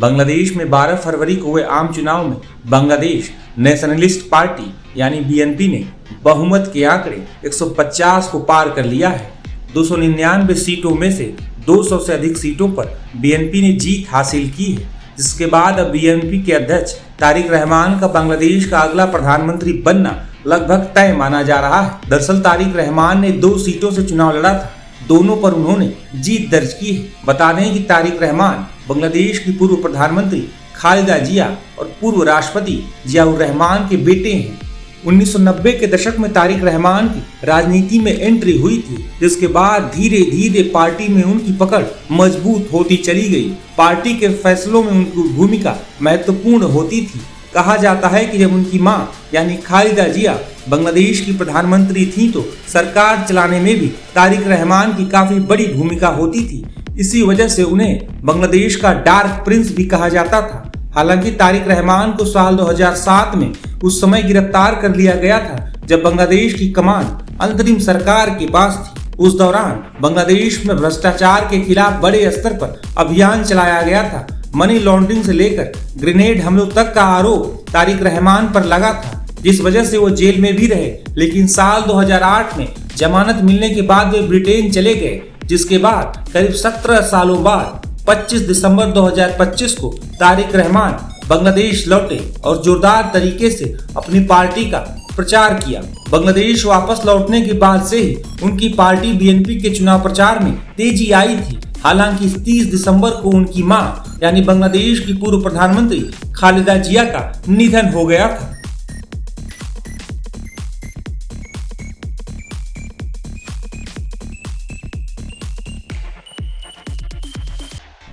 बांग्लादेश में 12 फरवरी को हुए आम चुनाव में बांग्लादेश नेशनलिस्ट पार्टी यानी बीएनपी ने बहुमत के आंकड़े 150 को पार कर लिया है। 299 सीटों में से 200 से अधिक सीटों पर बीएनपी ने जीत हासिल की है, जिसके बाद अब बीएनपी के अध्यक्ष तारिक रहमान का बांग्लादेश का अगला प्रधानमंत्री बनना लगभग तय माना जा रहा है। दरअसल तारिक रहमान ने 2 सीटों से चुनाव लड़ा था, दोनों पर उन्होंने जीत दर्ज की है। बता दें कि तारिक रहमान बांग्लादेश की पूर्व प्रधानमंत्री खालिदा जिया और पूर्व राष्ट्रपति जियाउर रहमान के बेटे हैं। 1990 के दशक में तारिक रहमान की राजनीति में एंट्री हुई थी, जिसके बाद धीरे धीरे पार्टी में उनकी पकड़ मजबूत होती चली गई। पार्टी के फैसलों में उनकी भूमिका महत्वपूर्ण होती थी। कहा जाता है कि जब उनकी मां यानी खालिदा जिया बांग्लादेश की प्रधानमंत्री थी तो सरकार चलाने में भी तारिक रहमान की काफी बड़ी भूमिका होती थी। इसी वजह से उन्हें बांग्लादेश का डार्क प्रिंस भी कहा जाता था। हालांकि तारिक रहमान को साल 2007 में उस समय गिरफ्तार कर लिया गया था जब बांग्लादेश की कमान अंतरिम सरकार के पास थी। उस दौरान बांग्लादेश में भ्रष्टाचार के खिलाफ बड़े स्तर पर अभियान चलाया गया था। मनी लॉन्ड्रिंग से लेकर ग्रेनेड हमलों तक का आरोप तारिक रहमान पर लगा था, जिस वजह से वो जेल में भी रहे। लेकिन साल 2008 में जमानत मिलने के बाद वे ब्रिटेन चले गए, जिसके बाद करीब 17 सालों बाद 25 दिसंबर 2025 को तारिक रहमान बांग्लादेश लौटे और जोरदार तरीके से अपनी पार्टी का प्रचार किया। बांग्लादेश वापस लौटने के बाद से ही उनकी पार्टी बीएनपी के चुनाव प्रचार में तेजी आई थी। हालांकि 30 दिसंबर को उनकी मां यानी बांग्लादेश की पूर्व प्रधानमंत्री खालिदा जिया का निधन हो गया था।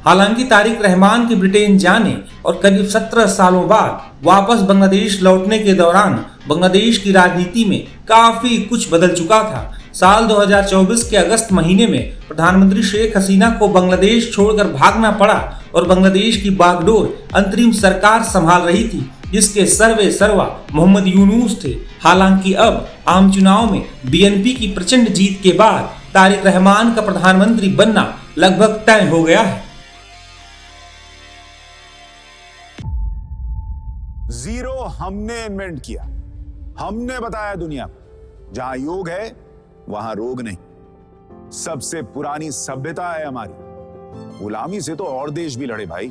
हालांकि तारिक रहमान के ब्रिटेन जाने और करीब 17 सालों बाद वापस बांग्लादेश लौटने के दौरान बांग्लादेश की राजनीति में काफी कुछ बदल चुका था। साल 2024 के अगस्त महीने में प्रधानमंत्री शेख हसीना को बांग्लादेश छोड़कर भागना पड़ा और बांग्लादेश की बागडोर अंतरिम सरकार संभाल रही थी, जिसके सर्वा मोहम्मद यूनुस थे। हालांकि अब आम चुनाव में बीएनपी की प्रचंड जीत के बाद तारिक रहमान का प्रधानमंत्री बनना लगभग तय हो गया है। जीरो हमने इन्वेंट किया, हमने बताया दुनिया को, जहां योग है वहां रोग नहीं। सबसे पुरानी सभ्यता है हमारी। गुलामी से तो और देश भी लड़े भाई,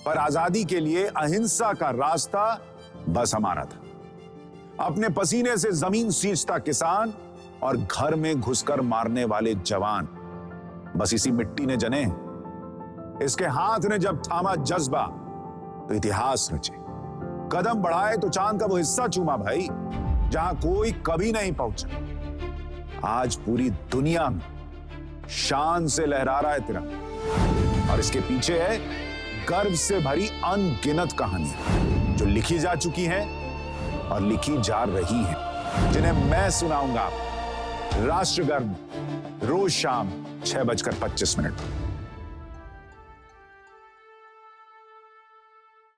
पर आजादी के लिए अहिंसा का रास्ता बस हमारा था। अपने पसीने से जमीन सींचता किसान और घर में घुसकर मारने वाले जवान, बस इसी मिट्टी ने जने। इसके हाथ ने जब थामा जज्बा तो इतिहास रचे। कदम बढ़ाए तो चांद का वो हिस्सा चूमा भाई, जहां कोई कभी नहीं पहुंचा। आज पूरी दुनिया में शान से लहरा रहा है तिरंगा, और इसके पीछे है गर्व से भरी अनगिनत कहानियां जो लिखी जा चुकी हैं और लिखी जा रही हैं, जिन्हें मैं सुनाऊंगा राष्ट्रगर्व रोज शाम 6:25 पर।